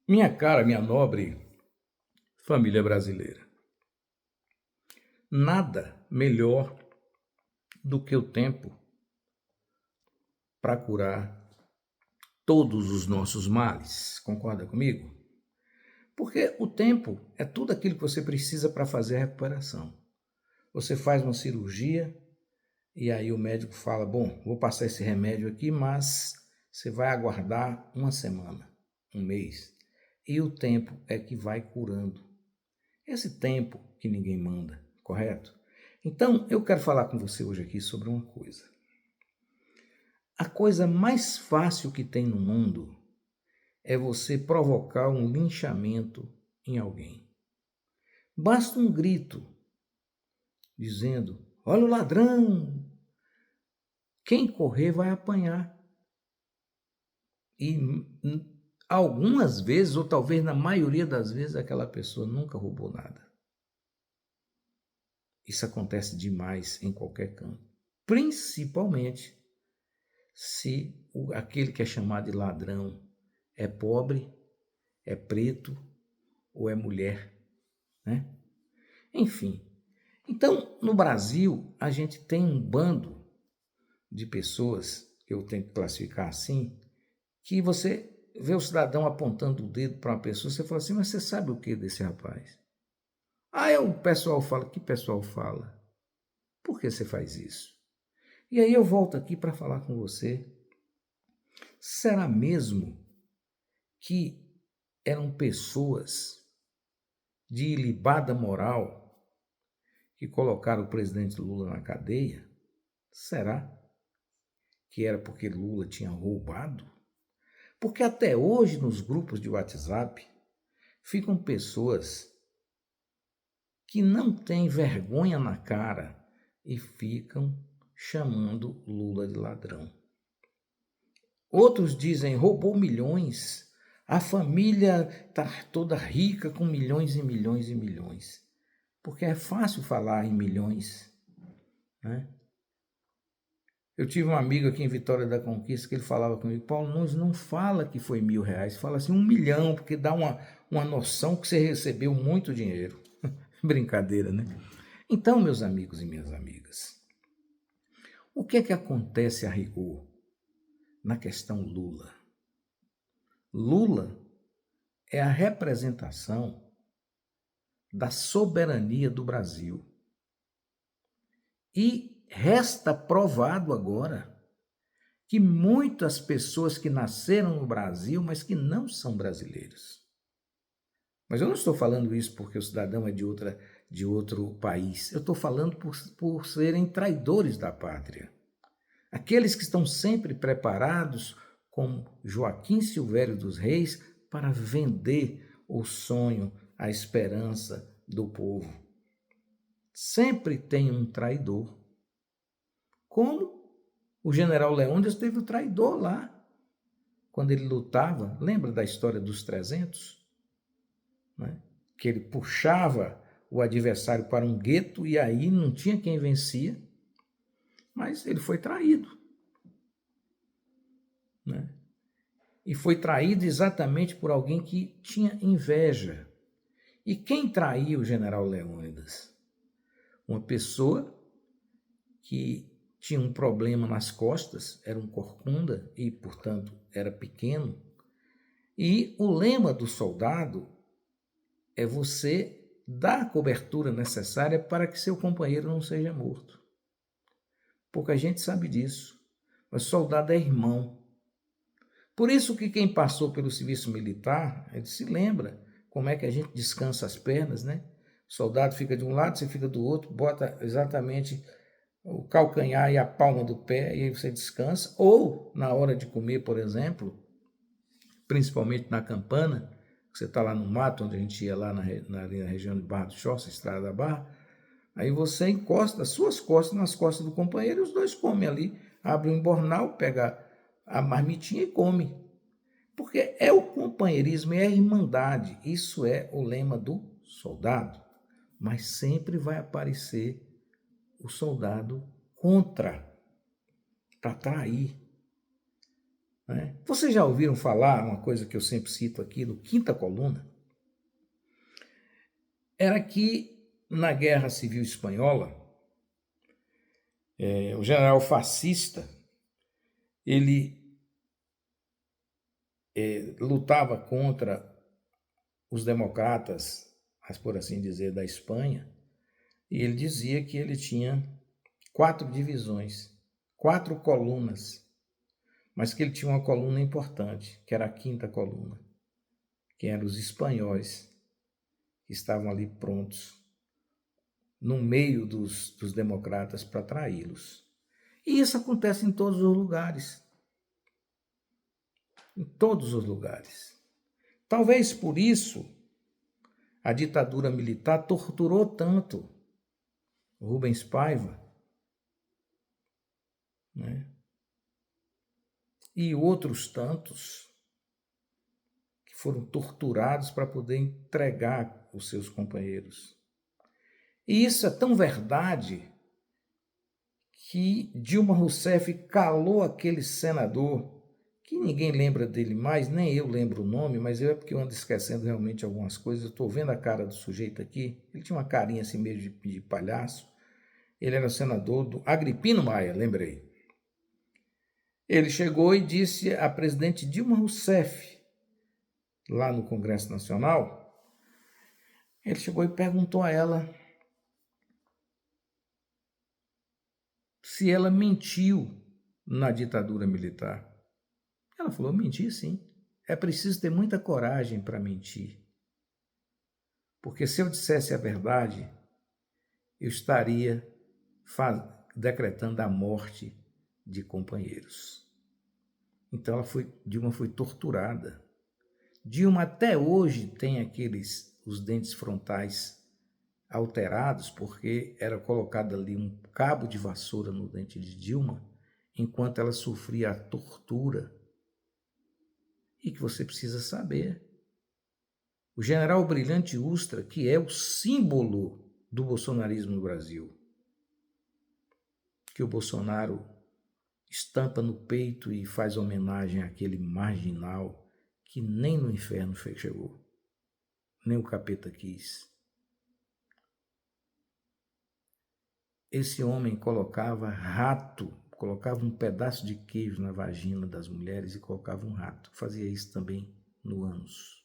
Minha cara, minha nobre família brasileira, nada melhor do que o tempo para curar todos os nossos males. Concorda comigo? Porque o tempo é tudo aquilo que você precisa para fazer a recuperação. Você faz uma cirurgia e aí o médico fala: bom, vou passar esse remédio aqui, mas você vai aguardar uma semana, um mês. E o tempo é que vai curando. Esse tempo que ninguém manda, correto? Então, eu quero falar com você hoje aqui sobre uma coisa. A coisa mais fácil que tem no mundo é você provocar um linchamento em alguém. Basta um grito dizendo: olha o ladrão! Quem correr vai apanhar. E algumas vezes, ou talvez na maioria das vezes, aquela pessoa nunca roubou nada. Isso acontece demais em qualquer canto. Principalmente se aquele que é chamado de ladrão é pobre, é preto ou é mulher, né? Enfim. Então, no Brasil, a gente tem um bando de pessoas, que eu tenho que classificar assim, que você vê o cidadão apontando o dedo para uma pessoa, você fala assim: mas você sabe o que desse rapaz? Aí o pessoal fala: que pessoal fala? Por que você faz isso? E aí eu volto aqui para falar com você. Será mesmo que eram pessoas de ilibada moral que colocaram o presidente Lula na cadeia? Será que era porque Lula tinha roubado? Porque até hoje nos grupos de WhatsApp ficam pessoas que não têm vergonha na cara e ficam chamando Lula de ladrão. Outros dizem: roubou milhões, a família está toda rica com milhões e milhões e milhões. Porque é fácil falar em milhões, né? Eu tive um amigo aqui em Vitória da Conquista que ele falava comigo: Paulo Nunes, não fala que foi R$ 1.000, fala assim 1 milhão, porque dá uma noção que você recebeu muito dinheiro. Brincadeira, né? Então, meus amigos e minhas amigas, o que é que acontece a rigor na questão Lula? Lula é a representação da soberania do Brasil. E resta provado agora que muitas pessoas que nasceram no Brasil, mas que não são brasileiros. Mas eu não estou falando isso porque o cidadão é de outro país. Eu estou falando por serem traidores da pátria. Aqueles que estão sempre preparados, como Joaquim Silvério dos Reis, para vender o sonho, a esperança do povo. Sempre tem um traidor. Como o general Leônidas teve o traidor lá, quando ele lutava. Lembra da história dos 300? Né? Que ele puxava o adversário para um gueto e aí não tinha quem vencia, mas ele foi traído. Né? E foi traído exatamente por alguém que tinha inveja. E quem traiu o general Leônidas? Uma pessoa que tinha um problema nas costas, era um corcunda e, portanto, era pequeno. E o lema do soldado é você dar a cobertura necessária para que seu companheiro não seja morto. Pouca gente sabe disso, mas soldado é irmão. Por isso que quem passou pelo serviço militar, ele se lembra como é que a gente descansa as pernas, né? O soldado fica de um lado, você fica do outro, bota exatamente o calcanhar e a palma do pé e aí você descansa. Ou na hora de comer, por exemplo, principalmente na campana, você está lá no mato, onde a gente ia lá na região de Barra do Choça, Estrada da Barra, aí você encosta as suas costas nas costas do companheiro e os dois comem ali. Abre um embornal, pega a marmitinha e come. Porque é o companheirismo, é a irmandade. Isso é o lema do soldado. Mas sempre vai aparecer o soldado contra, para trair. né? Vocês já ouviram falar, uma coisa que eu sempre cito aqui, do Quinta Coluna? Era que na Guerra Civil Espanhola, o general fascista, ele lutava contra os democratas, mas por assim dizer, da Espanha, e ele dizia que ele tinha 4 divisões, 4 colunas, mas que ele tinha uma coluna importante, que era a Quinta Coluna, que eram os espanhóis, que estavam ali prontos, no meio dos democratas para traí-los. E isso acontece em todos os lugares. Em todos os lugares. Talvez por isso a ditadura militar torturou tanto Rubens Paiva, né? E outros tantos que foram torturados para poder entregar os seus companheiros. E isso é tão verdade que Dilma Rousseff calou aquele senador, que ninguém lembra dele mais, nem eu lembro o nome, mas é porque eu ando esquecendo realmente algumas coisas. Eu estou vendo a cara do sujeito aqui, ele tinha uma carinha assim meio de palhaço. Ele era senador do Agripino Maia, lembrei. Ele chegou e disse à presidente Dilma Rousseff, lá no Congresso Nacional, ele chegou e perguntou a ela se ela mentiu na ditadura militar. Ela falou, menti sim. É preciso ter muita coragem para mentir. Porque se eu dissesse a verdade, eu estaria decretando a morte de companheiros. Então Dilma foi torturada. Dilma até hoje tem os dentes frontais alterados, porque era colocado ali um cabo de vassoura no dente de Dilma, enquanto ela sofria a tortura. E que você precisa saber. O general Brilhante Ustra, que é o símbolo do bolsonarismo no Brasil, que o Bolsonaro estampa no peito e faz homenagem àquele marginal que nem no inferno chegou, nem o capeta quis. Esse homem colocava colocava um pedaço de queijo na vagina das mulheres e colocava um rato. Fazia isso também no ânus.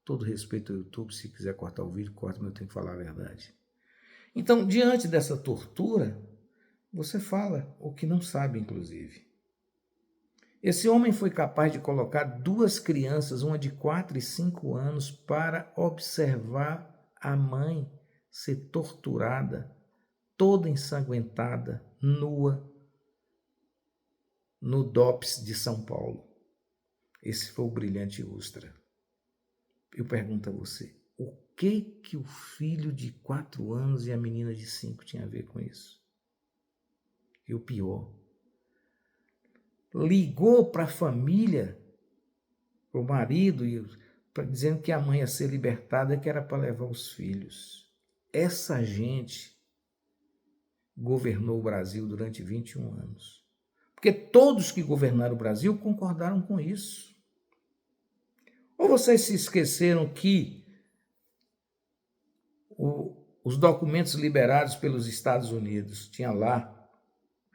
Todo respeito ao YouTube, se quiser cortar o vídeo, corta, mas eu tenho que falar a verdade. Então, diante dessa tortura, você fala o que não sabe, inclusive. Esse homem foi capaz de colocar 2 crianças, uma de 4 e 5 anos, para observar a mãe ser torturada, toda ensanguentada, nua, no DOPS de São Paulo. Esse foi o Brilhante Ustra. Eu pergunto a você, o que o filho de 4 anos e a menina de 5 tinha a ver com isso? E o pior, ligou para a família, para o marido, dizendo que a mãe ia ser libertada, que era para levar os filhos. Essa gente governou o Brasil durante 21 anos. Porque todos que governaram o Brasil concordaram com isso. Ou vocês se esqueceram que os documentos liberados pelos Estados Unidos tinha lá,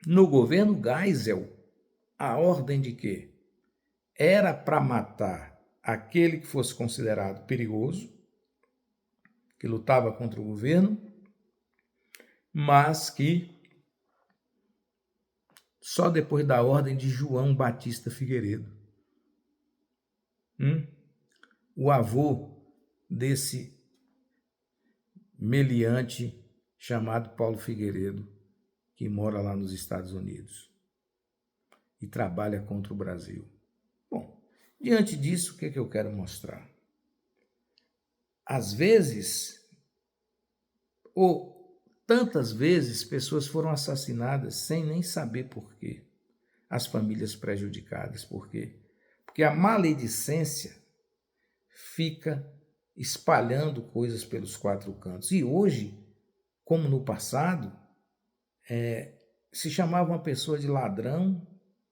no governo Geisel, a ordem de que era para matar aquele que fosse considerado perigoso, que lutava contra o governo, mas que só depois da ordem de João Batista Figueiredo, o avô desse meliante chamado Paulo Figueiredo, que mora lá nos Estados Unidos e trabalha contra o Brasil. Bom, diante disso, o que eu quero mostrar? Às vezes, ou tantas vezes, pessoas foram assassinadas sem nem saber por quê. As famílias prejudicadas, por quê? Porque a maledicência fica espalhando coisas pelos 4 cantos. E hoje, como no passado, se chamava uma pessoa de ladrão,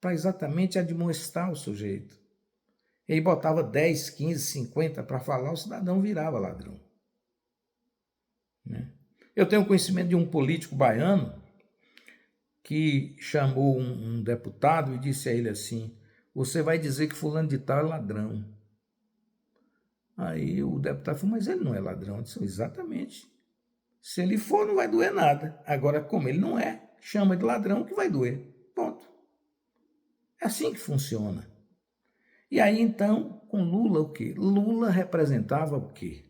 para exatamente admoestar o sujeito. Ele botava 10, 15, 50 para falar, o cidadão virava ladrão. Né? Eu tenho conhecimento de um político baiano que chamou um deputado e disse a ele assim: você vai dizer que fulano de tal é ladrão. Aí o deputado falou: mas ele não é ladrão. Eu disse: exatamente. Se ele for, não vai doer nada. Agora, como ele não é, chama de ladrão que vai doer. Ponto. É assim que funciona. E aí, então, com Lula, o quê? Lula representava o quê?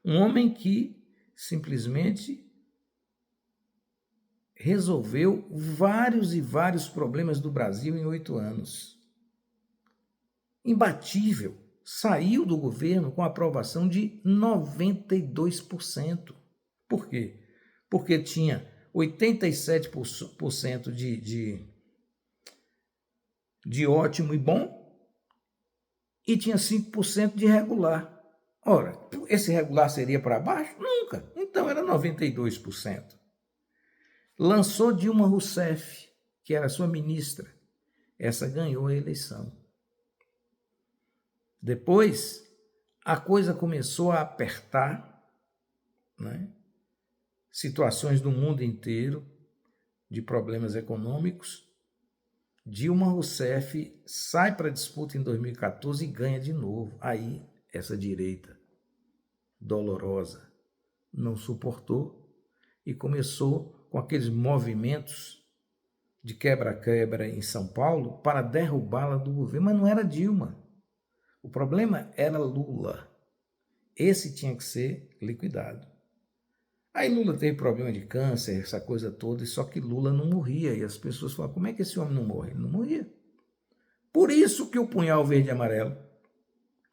Um homem que simplesmente resolveu vários e vários problemas do Brasil em 8 anos. Imbatível. Saiu do governo com aprovação de 92%. Por quê? Porque tinha 87% de ótimo e bom e tinha 5% de regular. Ora, esse regular seria para baixo? Nunca. Então era 92%. Lançou Dilma Rousseff, que era sua ministra. Essa ganhou a eleição. Depois, a coisa começou a apertar, né? Situações do mundo inteiro de problemas econômicos. Dilma Rousseff sai para a disputa em 2014 e ganha de novo. Aí, essa direita dolorosa não suportou e começou com aqueles movimentos de quebra-quebra em São Paulo para derrubá-la do governo. Mas não era Dilma. O problema era Lula. Esse tinha que ser liquidado. Aí Lula teve problema de câncer, essa coisa toda, só que Lula não morria. E as pessoas falavam: como é que esse homem não morre? Ele não morria. Por isso que o punhal verde e amarelo,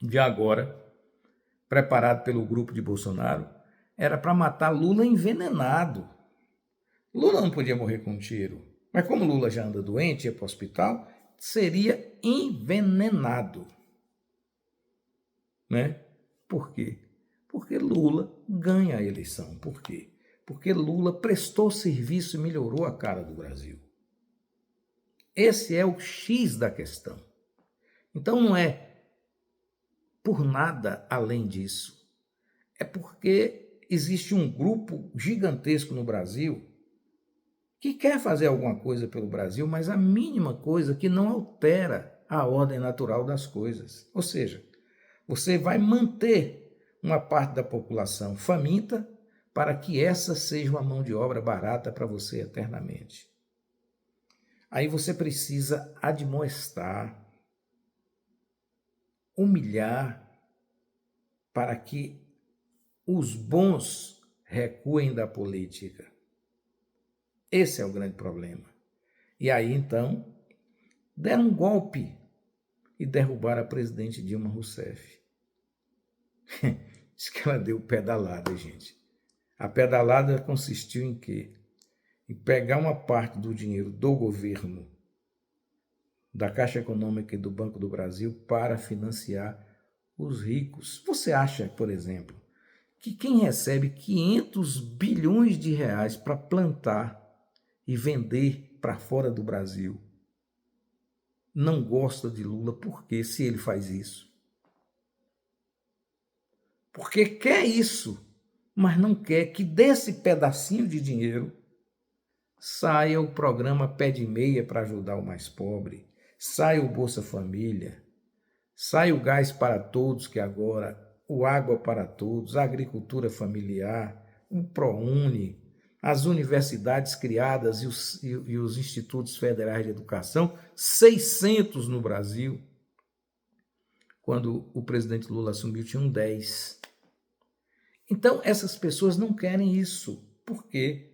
de agora, preparado pelo grupo de Bolsonaro, era para matar Lula envenenado. Lula não podia morrer com um tiro. Mas como Lula já anda doente, ia para o hospital, seria envenenado. Né? Por quê? Porque Lula ganha a eleição. Por quê? Porque Lula prestou serviço e melhorou a cara do Brasil. Esse é o X da questão. Então não é por nada além disso. É porque existe um grupo gigantesco no Brasil que quer fazer alguma coisa pelo Brasil, mas a mínima coisa que não altera a ordem natural das coisas. Ou seja, você vai manter uma parte da população faminta para que essa seja uma mão de obra barata para você eternamente. Aí você precisa admoestar, humilhar, para que os bons recuem da política. Esse é o grande problema. E aí, então, deram um golpe e derrubaram a presidente Dilma Rousseff. Diz que ela deu pedalada, gente. A pedalada consistiu em quê? Em pegar uma parte do dinheiro do governo, da Caixa Econômica e do Banco do Brasil para financiar os ricos. Você acha, por exemplo, que quem recebe 500 bilhões de reais para plantar e vender para fora do Brasil não gosta de Lula? Por quê, se ele faz isso? Porque quer isso, mas não quer que desse pedacinho de dinheiro saia o programa Pé de Meia para ajudar o mais pobre, saia o Bolsa Família, saia o Gás para Todos, que agora, o Água para Todos, a Agricultura Familiar, o ProUni, as universidades criadas e os institutos federais de educação, 600 no Brasil. Quando o presidente Lula assumiu, tinham 10. Então, essas pessoas não querem isso. Por quê?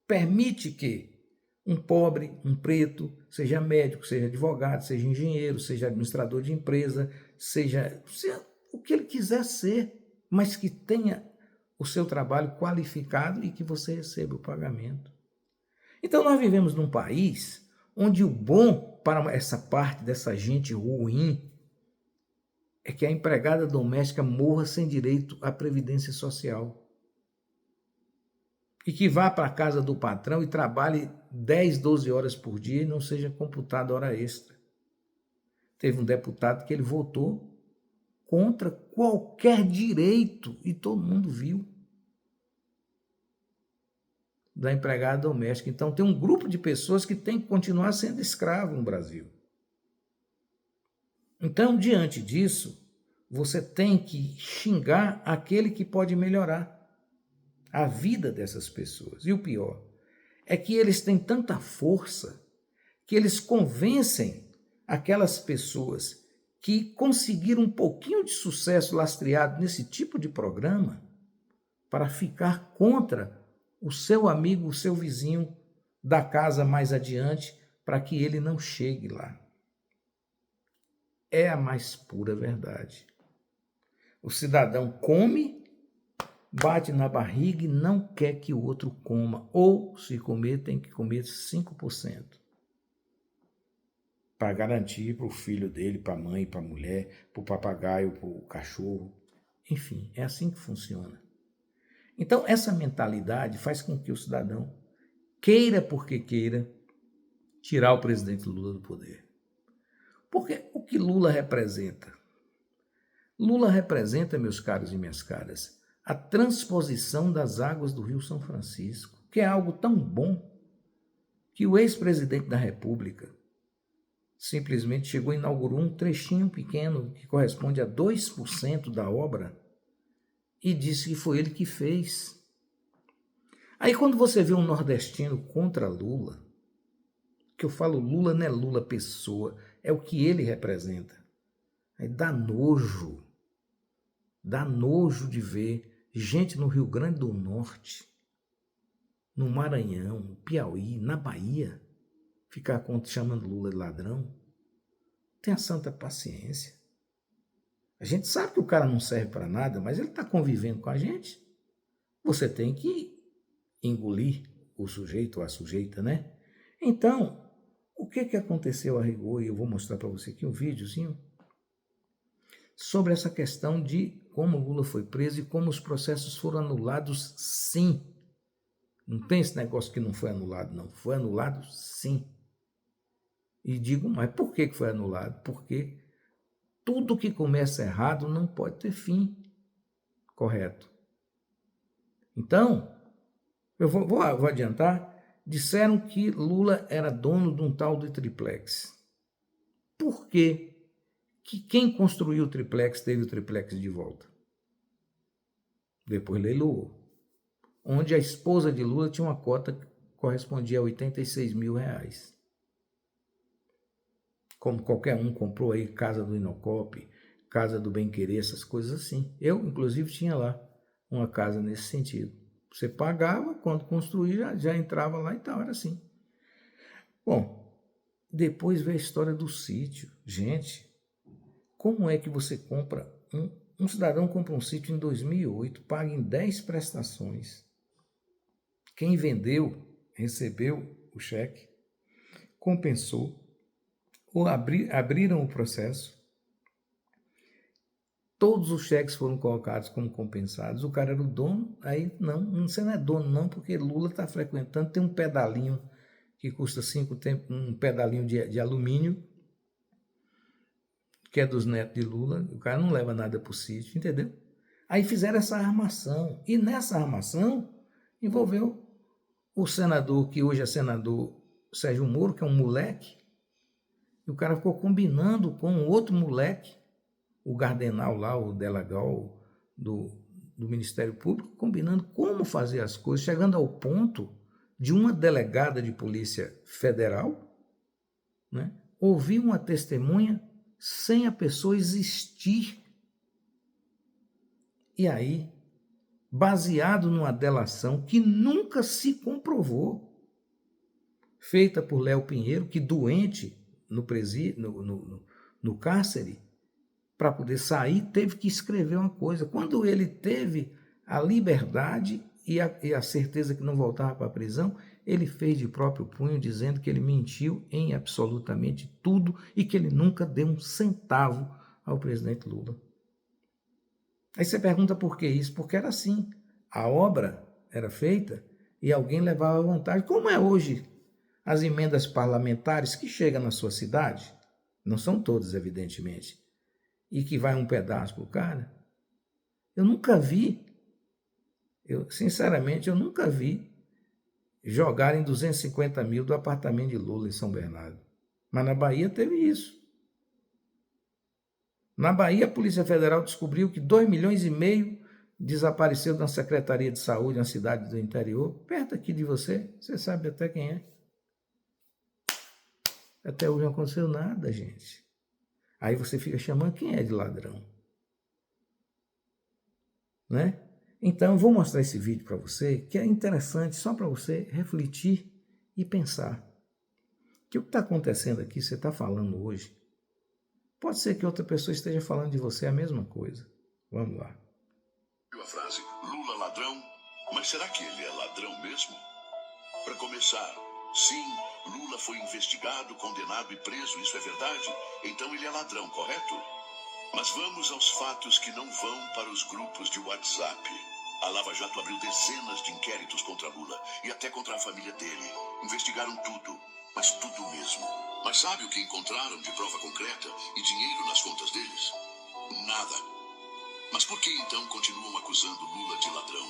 Permite que um pobre, um preto, seja médico, seja advogado, seja engenheiro, seja administrador de empresa, seja o que ele quiser ser, mas que tenha o seu trabalho qualificado e que você receba o pagamento. Então nós vivemos num país onde o bom para essa parte dessa gente ruim é que a empregada doméstica morra sem direito à previdência social. e que vá para a casa do patrão e trabalhe 10, 12 horas por dia e não seja computada hora extra. Teve um deputado que ele votou contra qualquer direito, e todo mundo viu, da empregada doméstica. Então tem um grupo de pessoas que tem que continuar sendo escravo no Brasil. Então, diante disso, você tem que xingar aquele que pode melhorar a vida dessas pessoas. E o pior é que eles têm tanta força que eles convencem aquelas pessoas que conseguiram um pouquinho de sucesso lastreado nesse tipo de programa para ficar contra o seu amigo, o seu vizinho da casa mais adiante, para que ele não chegue lá. É a mais pura verdade. O cidadão come, bate na barriga e não quer que o outro coma. Ou, se comer, tem que comer 5%. Para garantir para o filho dele, para a mãe, para a mulher, para o papagaio, para o cachorro. Enfim, é assim que funciona. Então, essa mentalidade faz com que o cidadão queira porque queira tirar o presidente Lula do poder. Porque o que Lula representa? Lula representa, meus caros e minhas caras, a transposição das águas do Rio São Francisco, que é algo tão bom que o ex-presidente da República simplesmente chegou e inaugurou um trechinho pequeno que corresponde a 2% da obra e disse que foi ele que fez. Aí quando você vê um nordestino contra Lula, que eu falo Lula não é Lula pessoa, é o que ele representa. Aí dá nojo de ver gente no Rio Grande do Norte, no Maranhão, no Piauí, na Bahia, ficar chamando Lula de ladrão. Tenha santa paciência. A gente sabe que o cara não serve para nada, mas ele está convivendo com a gente. Você tem que engolir o sujeito ou a sujeita, né? Então, o que aconteceu a rigor? E eu vou mostrar para você aqui um videozinho sobre essa questão de como Lula foi preso e como os processos foram anulados, sim. Não tem esse negócio que não foi anulado, não. Foi anulado, sim. E digo, mas por que foi anulado? Porque tudo que começa errado não pode ter fim correto. Então, eu vou adiantar, disseram que Lula era dono de um tal de triplex. Por quê? Que quem construiu o triplex teve o triplex de volta? Depois leiloou. Onde a esposa de Lula tinha uma cota que correspondia a R$86 mil. Como qualquer um comprou aí casa do Inocop, casa do Bem Querer, essas coisas assim. Eu, inclusive, tinha lá uma casa nesse sentido. Você pagava, quando construía, já entrava lá e tal, era assim. Bom, depois veio a história do sítio. Gente, como é que você compra, um cidadão compra um sítio em 2008, paga em 10 prestações. Quem vendeu, recebeu o cheque, compensou, ou abriram o processo, todos os cheques foram colocados como compensados, o cara era o dono, aí não, você não é dono não, porque Lula está frequentando, tem um pedalinho que custa 5 tempos, um pedalinho de alumínio, que é dos netos de Lula, o cara não leva nada para o sítio, entendeu? Aí fizeram essa armação, e nessa armação envolveu o senador, que hoje é senador Sérgio Moro, que é um moleque, e o cara ficou combinando com outro moleque, o Gardenal lá, o delegado do Ministério Público, combinando como fazer as coisas, chegando ao ponto de uma delegada de Polícia Federal, né, ouvir uma testemunha sem a pessoa existir. E aí, baseado numa delação que nunca se comprovou, feita por Léo Pinheiro, que doente no cárcere, para poder sair, teve que escrever uma coisa. Quando ele teve a liberdade e a certeza que não voltava para a prisão, ele fez de próprio punho, dizendo que ele mentiu em absolutamente tudo e que ele nunca deu um centavo ao presidente Lula. Aí você pergunta por que isso? Porque era assim. A obra era feita e alguém levava vantagem. Como é hoje as emendas parlamentares que chegam na sua cidade, não são todas, evidentemente, e que vai um pedaço para o cara. Eu nunca vi, sinceramente, eu nunca vi jogarem 250 mil do apartamento de Lula em São Bernardo. Mas na Bahia teve isso. Na Bahia, a Polícia Federal descobriu que 2,5 milhões desapareceu na Secretaria de Saúde, na cidade do interior, perto aqui de você. Você sabe até quem é. Até hoje não aconteceu nada, gente. Aí você fica chamando quem é de ladrão. Né? Então, eu vou mostrar esse vídeo para você, que é interessante só para você refletir e pensar. Que o que está acontecendo aqui, você está falando hoje, pode ser que outra pessoa esteja falando de você a mesma coisa. Vamos lá. A frase, Lula ladrão, mas será que ele é ladrão mesmo? Para começar, sim, Lula foi investigado, condenado e preso, isso é verdade? Então ele é ladrão, correto? Mas vamos aos fatos que não vão para os grupos de WhatsApp. A Lava Jato abriu dezenas de inquéritos contra Lula e até contra a família dele. Investigaram tudo, mas tudo mesmo. Mas sabe o que encontraram de prova concreta e dinheiro nas contas deles? Nada. Mas por que então continuam acusando Lula de ladrão?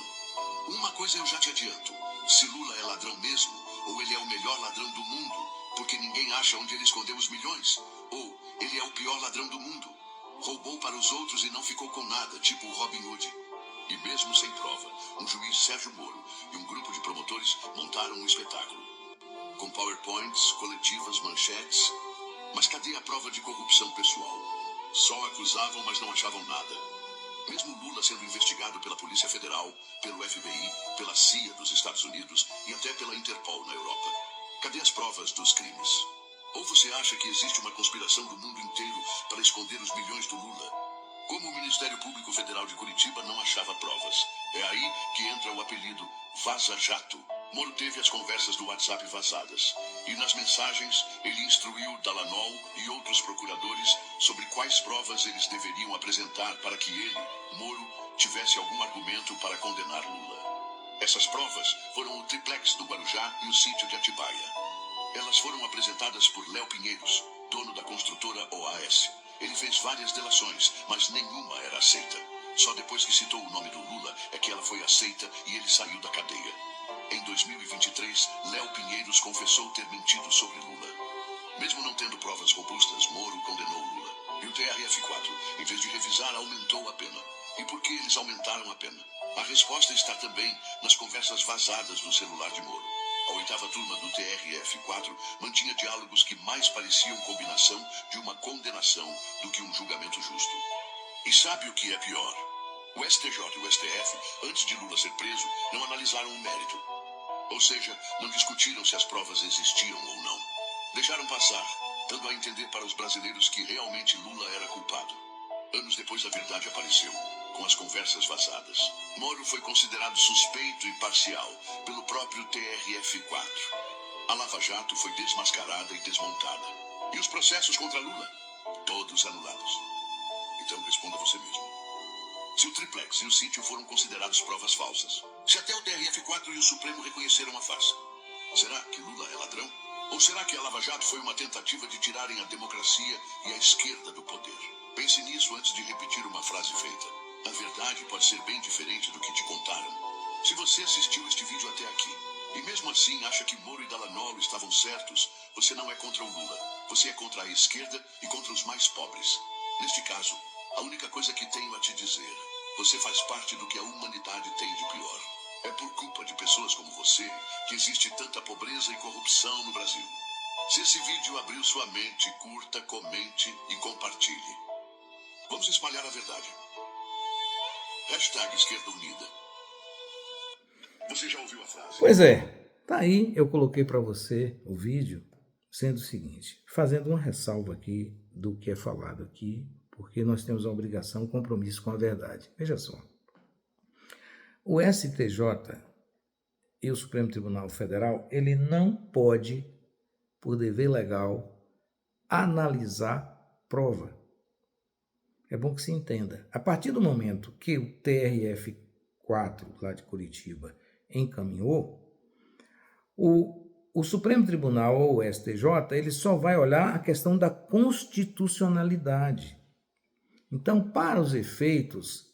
Uma coisa eu já te adianto. Se Lula é ladrão mesmo, ou ele é o melhor ladrão do mundo, porque ninguém acha onde ele escondeu os milhões, ou ele é o pior ladrão do mundo. Roubou para os outros e não ficou com nada, tipo Robin Hood. E mesmo sem prova, um juiz Sérgio Moro e um grupo de promotores montaram um espetáculo. Com PowerPoints, coletivas, manchetes. Mas cadê a prova de corrupção pessoal? Só acusavam, mas não achavam nada. Mesmo Lula sendo investigado pela Polícia Federal, pelo FBI, pela CIA dos Estados Unidos e até pela Interpol na Europa. Cadê as provas dos crimes? Ou você acha que existe uma conspiração do mundo inteiro para esconder os milhões do Lula? Como o Ministério Público Federal de Curitiba não achava provas, é aí que entra o apelido Vaza Jato. Moro teve as conversas do WhatsApp vazadas. E nas mensagens, ele instruiu Dallagnol e outros procuradores sobre quais provas eles deveriam apresentar para que ele, Moro, tivesse algum argumento para condenar Lula. Essas provas foram o triplex do Guarujá e o sítio de Atibaia. Elas foram apresentadas por Léo Pinheiros, dono da construtora OAS. Ele fez várias delações, mas nenhuma era aceita. Só depois que citou o nome do Lula é que ela foi aceita e ele saiu da cadeia. Em 2023, Léo Pinheiros confessou ter mentido sobre Lula. Mesmo não tendo provas robustas, Moro condenou Lula. E o TRF4, em vez de revisar, aumentou a pena. E por que eles aumentaram a pena? A resposta está também nas conversas vazadas do celular de Moro. A 8ª turma do TRF4 mantinha diálogos que mais pareciam combinação de uma condenação do que um julgamento justo. E sabe o que é pior? O STJ e o STF, antes de Lula ser preso, não analisaram o mérito. Ou seja, não discutiram se as provas existiam ou não. Deixaram passar, dando a entender para os brasileiros que realmente Lula era culpado. Anos depois a verdade apareceu, com as conversas vazadas. Moro foi considerado suspeito e parcial pelo próprio TRF4. A Lava Jato foi desmascarada e desmontada. E os processos contra Lula? Todos anulados. Então responda você mesmo. Se o triplex e o sítio foram considerados provas falsas, se até o TRF4 e o Supremo reconheceram a farsa, será que Lula é ladrão? Ou será que a Lava Jato foi uma tentativa de tirarem a democracia e a esquerda do poder? Pense nisso antes de repetir uma frase feita. A verdade pode ser bem diferente do que te contaram. Se você assistiu este vídeo até aqui, e mesmo assim acha que Moro e Dallagnol estavam certos, você não é contra o Lula. Você é contra a esquerda e contra os mais pobres. Neste caso, a única coisa que tenho a te dizer, você faz parte do que a humanidade tem de pior. É por culpa de pessoas como você que existe tanta pobreza e corrupção no Brasil. Se esse vídeo abriu sua mente, curta, comente e compartilhe. Vamos espalhar a verdade. Esquerda Unida. Você já ouviu a frase? Pois é, tá aí, eu coloquei para você o vídeo sendo o seguinte, fazendo uma ressalva aqui do que é falado aqui, porque nós temos a obrigação, um compromisso com a verdade. Veja só, o STJ e o Supremo Tribunal Federal, ele não pode, por dever legal, analisar prova. É bom que se entenda. A partir do momento que o TRF4, lá de Curitiba, encaminhou, O Supremo Tribunal ou o STJ, ele só vai olhar a questão da constitucionalidade. Então, para os efeitos,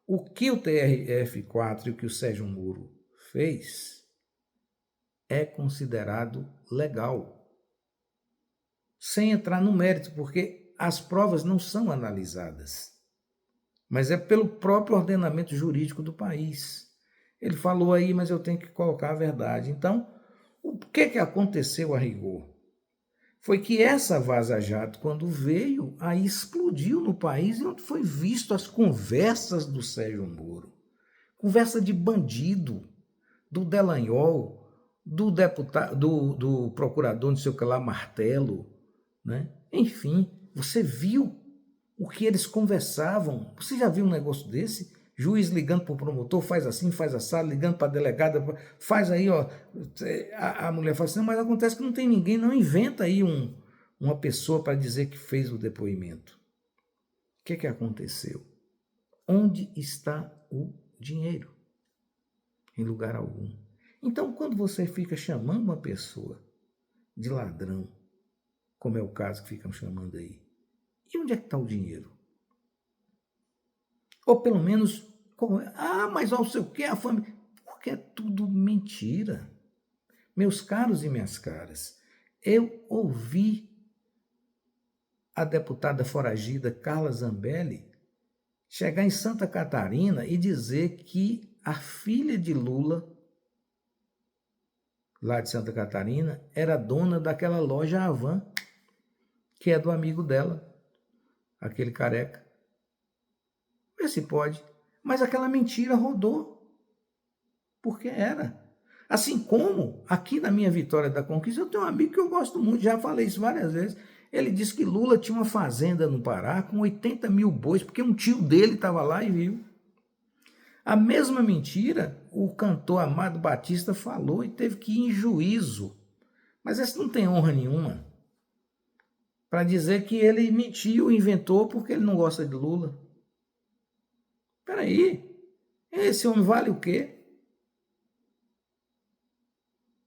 o que o TRF4 e o que o Sérgio Moro fez é considerado legal, sem entrar no mérito, porque as provas não são analisadas, mas é pelo próprio ordenamento jurídico do país. Ele falou aí, mas eu tenho que colocar a verdade. Então, o que aconteceu a rigor? Foi que essa vaza-jato, quando veio, aí explodiu no país e onde foi visto as conversas do Sérgio Moro. Conversa de bandido, do Delanhol, do deputado, do procurador, não sei o que lá, Martelo, né? Enfim, você viu o que eles conversavam. Você já viu um negócio desse? Juiz ligando para o promotor, faz assim, faz assado, ligando para a delegada, faz aí, ó. A mulher fala assim, não, mas acontece que não tem ninguém, não inventa aí uma pessoa para dizer que fez o depoimento. O que aconteceu? Onde está o dinheiro? Em lugar algum. Então, quando você fica chamando uma pessoa de ladrão, como é o caso que ficam chamando aí, e onde é que está o dinheiro? Ou pelo menos, mas não sei o que, a família. Porque é tudo mentira. Meus caros e minhas caras, eu ouvi a deputada foragida Carla Zambelli chegar em Santa Catarina e dizer que a filha de Lula, lá de Santa Catarina, era dona daquela loja Havan, que é do amigo dela, aquele careca. Vê se pode. Mas aquela mentira rodou. Porque era. Assim como aqui na minha Vitória da Conquista, eu tenho um amigo que eu gosto muito, já falei isso várias vezes. Ele disse que Lula tinha uma fazenda no Pará com 80 mil bois, porque um tio dele estava lá e viu. A mesma mentira o cantor Amado Batista falou e teve que ir em juízo. Mas esse não tem honra nenhuma. Para dizer que ele mentiu, inventou porque ele não gosta de Lula. Peraí, esse homem vale o quê?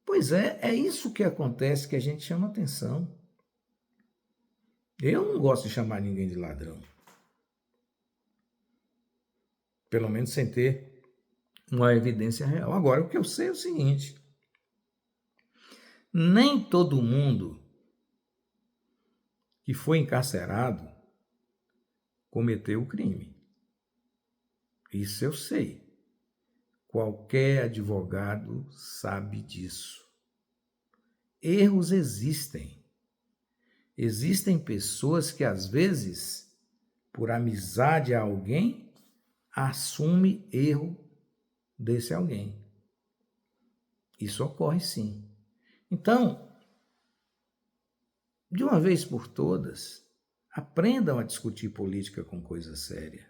Pois é isso que acontece, que a gente chama atenção. Eu não gosto de chamar ninguém de ladrão. Pelo menos sem ter uma evidência real. Agora, o que eu sei é o seguinte: nem todo mundo que foi encarcerado cometeu o crime. Isso eu sei. Qualquer advogado sabe disso. Erros existem. Existem pessoas que, às vezes, por amizade a alguém, assume erro desse alguém. Isso ocorre sim. Então, de uma vez por todas, aprendam a discutir política com coisa séria.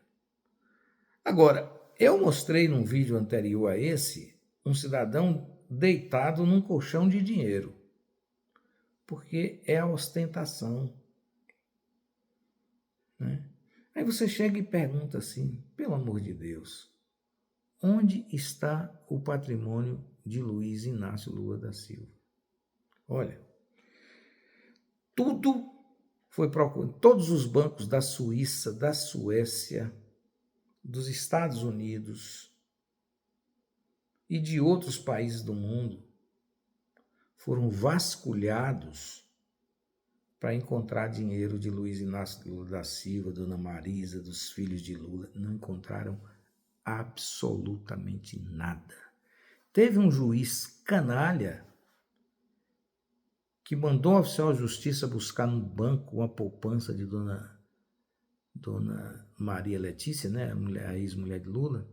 Agora, eu mostrei num vídeo anterior a esse um cidadão deitado num colchão de dinheiro, porque é a ostentação, né? Aí você chega e pergunta assim, pelo amor de Deus, onde está o patrimônio de Luiz Inácio Lula da Silva? Olha, tudo foi procurado, todos os bancos da Suíça, da Suécia, dos Estados Unidos e de outros países do mundo foram vasculhados para encontrar dinheiro de Luiz Inácio Lula da Silva, Dona Marisa, dos filhos de Lula. Não encontraram absolutamente nada. Teve um juiz canalha que mandou um oficial de justiça buscar no banco uma poupança de Dona Maria Letícia, né, a ex-mulher de Lula.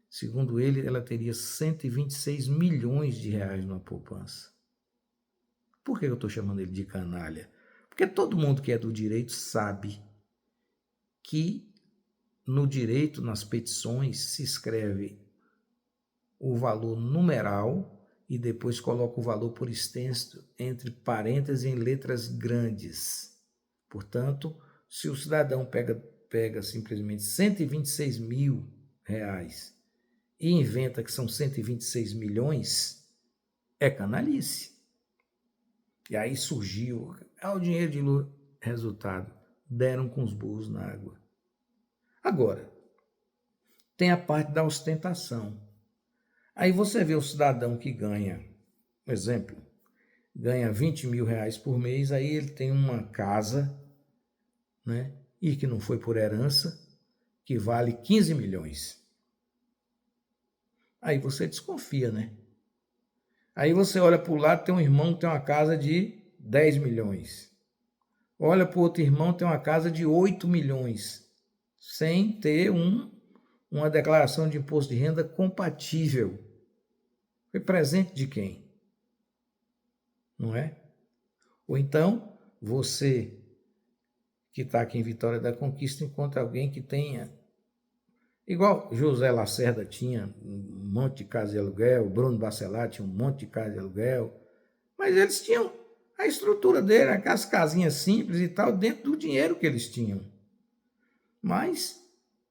Segundo ele, ela teria 126 milhões de reais numa poupança. Por que eu estou chamando ele de canalha? Porque todo mundo que é do direito sabe que no direito, nas petições, se escreve o valor numeral e depois coloca o valor por extenso entre parênteses em letras grandes. Portanto, se o cidadão pega simplesmente 126 mil reais e inventa que são 126 milhões, é canalice. E aí surgiu, o dinheiro de Lula. Resultado, deram com os burros na água. Agora, tem a parte da ostentação. Aí você vê o cidadão que ganha, por exemplo, ganha 20 mil reais por mês, aí ele tem uma casa, né? E que não foi por herança, que vale 15 milhões. Aí você desconfia, né? Aí você olha para o lado, tem um irmão que tem uma casa de 10 milhões. Olha para o outro irmão, tem uma casa de 8 milhões, sem ter uma declaração de imposto de renda compatível. Foi presente de quem? Não é? Ou então, você que está aqui em Vitória da Conquista encontra alguém que tenha, igual José Lacerda tinha um monte de casa de aluguel, Bruno Bacelar tinha um monte de casa de aluguel, mas eles tinham a estrutura dele, aquelas casinhas simples e tal, dentro do dinheiro que eles tinham. Mas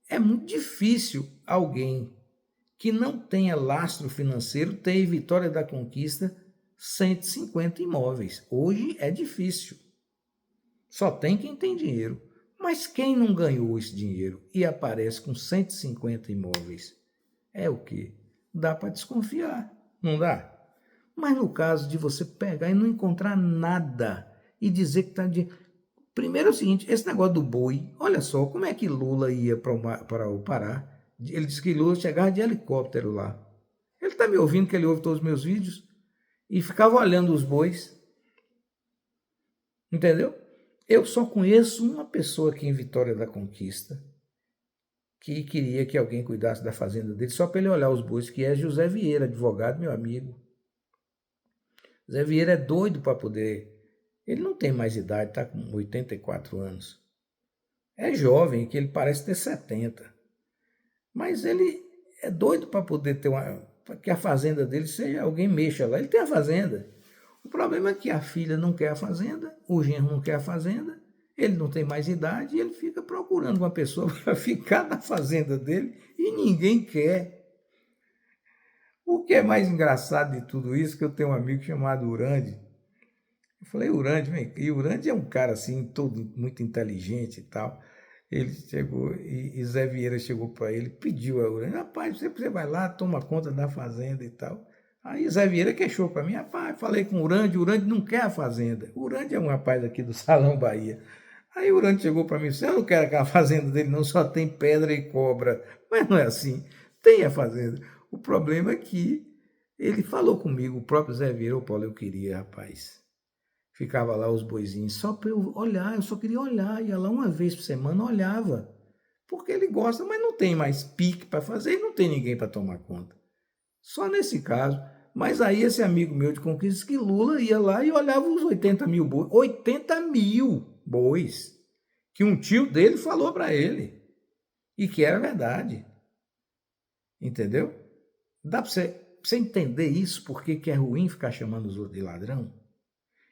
é muito difícil alguém que não tenha lastro financeiro ter em Vitória da Conquista 150 imóveis. Hoje é difícil. Só tem quem tem dinheiro. Mas quem não ganhou esse dinheiro e aparece com 150 imóveis? É o quê? Dá para desconfiar, não dá? Mas no caso de você pegar e não encontrar nada e dizer que está de... Primeiro é o seguinte, esse negócio do boi, olha só, como é que Lula ia para o Pará? Ele disse que Lula chegava de helicóptero lá. Ele está me ouvindo, que ele ouve todos os meus vídeos, e ficava olhando os bois. Entendeu? Eu só conheço uma pessoa aqui em Vitória da Conquista que queria que alguém cuidasse da fazenda dele, só para ele olhar os bois, que é José Vieira, advogado, meu amigo. José Vieira é doido para poder... Ele não tem mais idade, está com 84 anos. É jovem, que ele parece ter 70. Mas ele é doido para poder ter que a fazenda dele seja, alguém mexa lá. Ele tem a fazenda. O problema é que a filha não quer a fazenda, o genro não quer a fazenda, ele não tem mais idade e ele fica procurando uma pessoa para ficar na fazenda dele e ninguém quer. O que é mais engraçado de tudo isso, que eu tenho um amigo chamado Urande. Eu falei, Urande, vem aqui. Urande é um cara assim, todo muito inteligente e tal. Ele chegou, e Zé Vieira chegou para ele, pediu a Urande, rapaz, você vai lá, toma conta da fazenda e tal. Aí Zé Vieira queixou para mim, rapaz, falei com o Urande não quer a fazenda. O Urande é um rapaz aqui do Salão Bahia. Aí o Urande chegou para mim e disse, eu não quero aquela fazenda dele não, só tem pedra e cobra. Mas não é assim, tem a fazenda. O problema é que ele falou comigo, o próprio Zé Vieira, ô Paulo, eu queria, rapaz. Ficava lá os boizinhos, só para eu olhar, eu só queria olhar, ia lá uma vez por semana, olhava. Porque ele gosta, mas não tem mais pique para fazer e não tem ninguém para tomar conta. Só nesse caso. Mas aí esse amigo meu de Conquista, que Lula ia lá e olhava os 80 mil bois. 80 mil bois. Que um tio dele falou para ele. E que era verdade. Entendeu? Dá para você entender isso, porque que é ruim ficar chamando os outros de ladrão?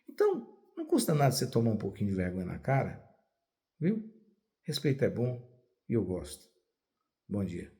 Então, não custa nada você tomar um pouquinho de vergonha na cara, viu? Respeito é bom e eu gosto. Bom dia.